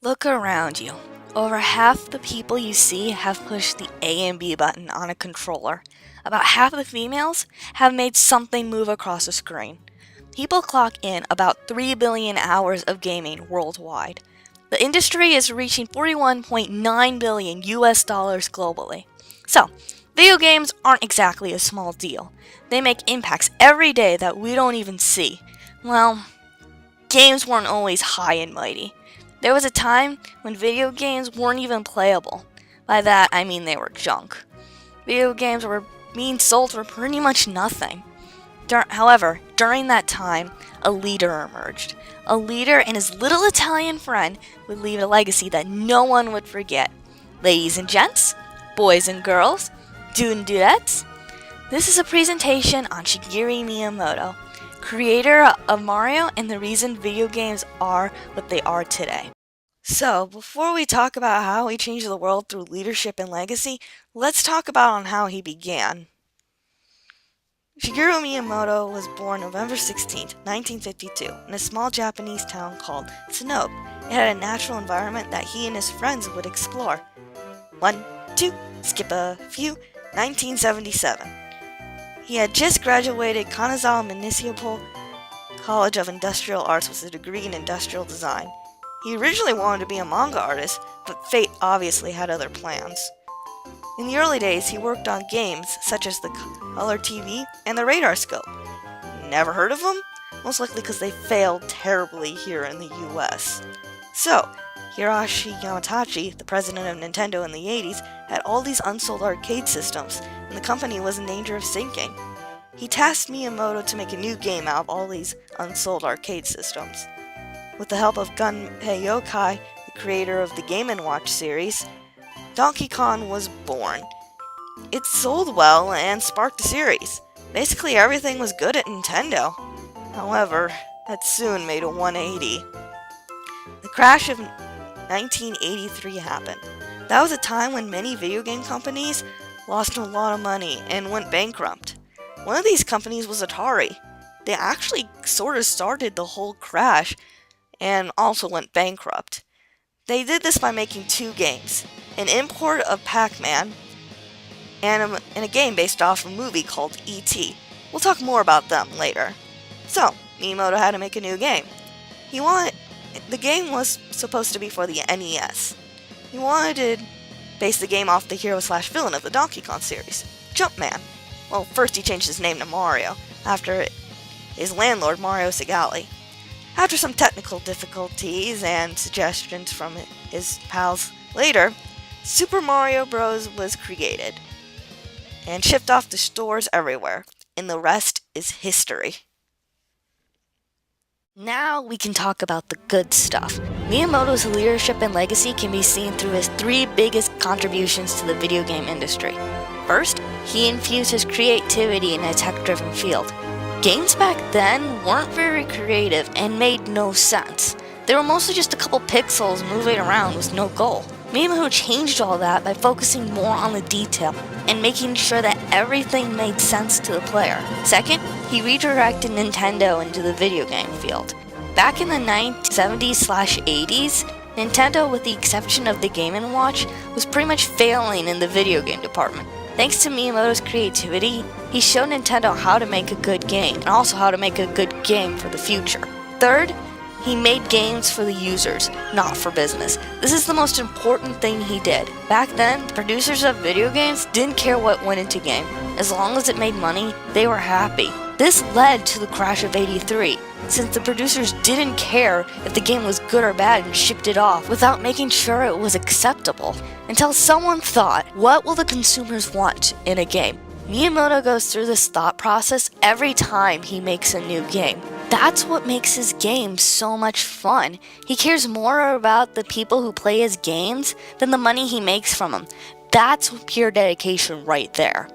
Look around you. Over half the people you see have pushed the A and B button on a controller. About half of the females have made something move across a screen. People clock in about 3 billion hours of gaming worldwide. The industry is reaching 41.9 billion US dollars globally. So, video games aren't exactly a small deal. They make impacts every day that we don't even see. Well, games weren't always high and mighty. There was a time when video games weren't even playable. By that, I mean they were junk. Video games were being sold for pretty much nothing. However, during that time, a leader emerged. A leader and his little Italian friend would leave a legacy that no one would forget. Ladies and gents, boys and girls, dudes and dudettes, this is a presentation on Shigeru Miyamoto, creator of Mario and the reason video games are what they are today. So, before we talk about how he changed the world through leadership and legacy, let's talk about on how he began. Shigeru Miyamoto was born November 16, 1952, in a small Japanese town called Sonobe. It had a natural environment that he and his friends would explore. 1, 2, skip a few, 1977. He had just graduated Kanazawa Municipal College of Industrial Arts with a degree in industrial design. He originally wanted to be a manga artist, but fate obviously had other plans. In the early days, he worked on games such as the Color TV and the Radar Scope. Never heard of them? Most likely because they failed terribly here in the US. So, Hiroshi Yamauchi, the president of Nintendo in the 80s, had all these unsold arcade systems, and the company was in danger of sinking. He tasked Miyamoto to make a new game out of all these unsold arcade systems. With the help of Gunpei Yokoi, the creator of the Game & Watch series, Donkey Kong was born. It sold well and sparked a series. Basically everything was good at Nintendo. However, that soon made a 180. The crash of 1983 happened. That was a time when many video game companies lost a lot of money and went bankrupt. One of these companies was Atari. They actually sort of started the whole crash and also went bankrupt. They did this by making two games, an import of Pac-Man and a game based off a movie called E.T. We'll talk more about them later. So, Miyamoto had to make a new game. The game was supposed to be for the NES. He wanted to base the game off the hero/villain of the Donkey Kong series, Jumpman. Well, first he changed his name to Mario, after his landlord Mario Segale. After some technical difficulties and suggestions from his pals later, Super Mario Bros. Was created and shipped off to stores everywhere, and the rest is history. Now we can talk about the good stuff. Miyamoto's leadership and legacy can be seen through his three biggest contributions to the video game industry. First, he infused his creativity in a tech-driven field. Games back then weren't very creative and made no sense. They were mostly just a couple pixels moving around with no goal. Miyamoto changed all that by focusing more on the detail and making sure that everything made sense to the player. Second, he redirected Nintendo into the video game field. Back in the 1970s/80s, Nintendo, with the exception of the Game & Watch, was pretty much failing in the video game department. Thanks to Miyamoto's creativity, he showed Nintendo how to make a good game, and also how to make a good game for the future. Third, he made games for the users, not for business. This is the most important thing he did. Back then, the producers of video games didn't care what went into game. As long as it made money, they were happy. This led to the crash of '83, since the producers didn't care if the game was good or bad and shipped it off without making sure it was acceptable. Until someone thought, what will the consumers want in a game? Miyamoto goes through this thought process every time he makes a new game. That's what makes his games so much fun. He cares more about the people who play his games than the money he makes from them. That's pure dedication right there.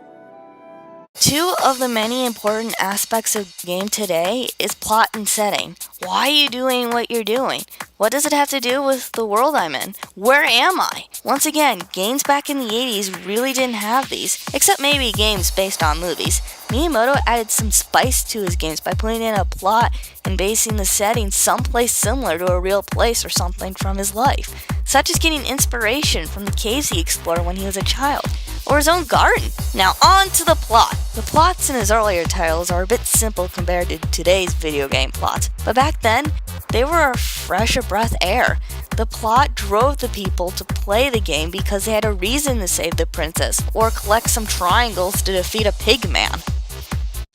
Two of the many important aspects of the game today is plot and setting. Why are you doing what you're doing? What does it have to do with the world I'm in? Where am I? Once again, games back in the 80s really didn't have these, except maybe games based on movies. Miyamoto added some spice to his games by putting in a plot and basing the setting someplace similar to a real place or something from his life, such as getting inspiration from the caves he explored when he was a child, or his own garden. Now on to the plot. The plots in his earlier titles are a bit simple compared to today's video game plots, but back then, they were a fresh of breath air. The plot drove the people to play the game because they had a reason to save the princess, or collect some triangles to defeat a pig man.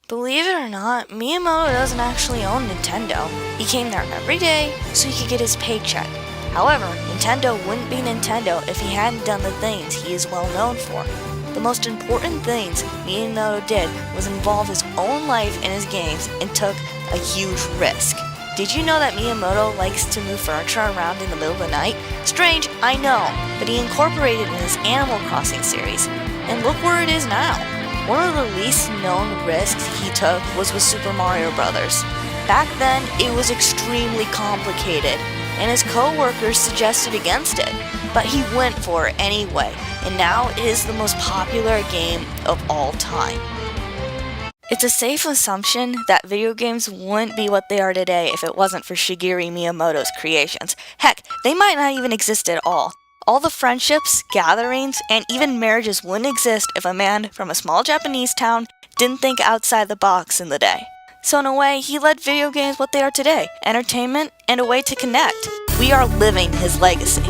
Believe it or not, Miyamoto doesn't actually own Nintendo. He came there every day so he could get his paycheck. However, Nintendo wouldn't be Nintendo if he hadn't done the things he is well known for. The most important things Miyamoto did was involve his own life in his games and took a huge risk. Did you know that Miyamoto likes to move furniture around in the middle of the night? Strange, I know, but he incorporated it in his Animal Crossing series. And look where it is now. One of the least known risks he took was with Super Mario Bros. Back then, it was extremely complicated, and his co-workers suggested against it, but he went for it anyway, and now it is the most popular game of all time. It's a safe assumption that video games wouldn't be what they are today if it wasn't for Shigeru Miyamoto's creations. Heck, they might not even exist at all. All the friendships, gatherings, and even marriages wouldn't exist if a man from a small Japanese town didn't think outside the box in the day. So in a way, he led video games what they are today, entertainment and a way to connect. We are living his legacy.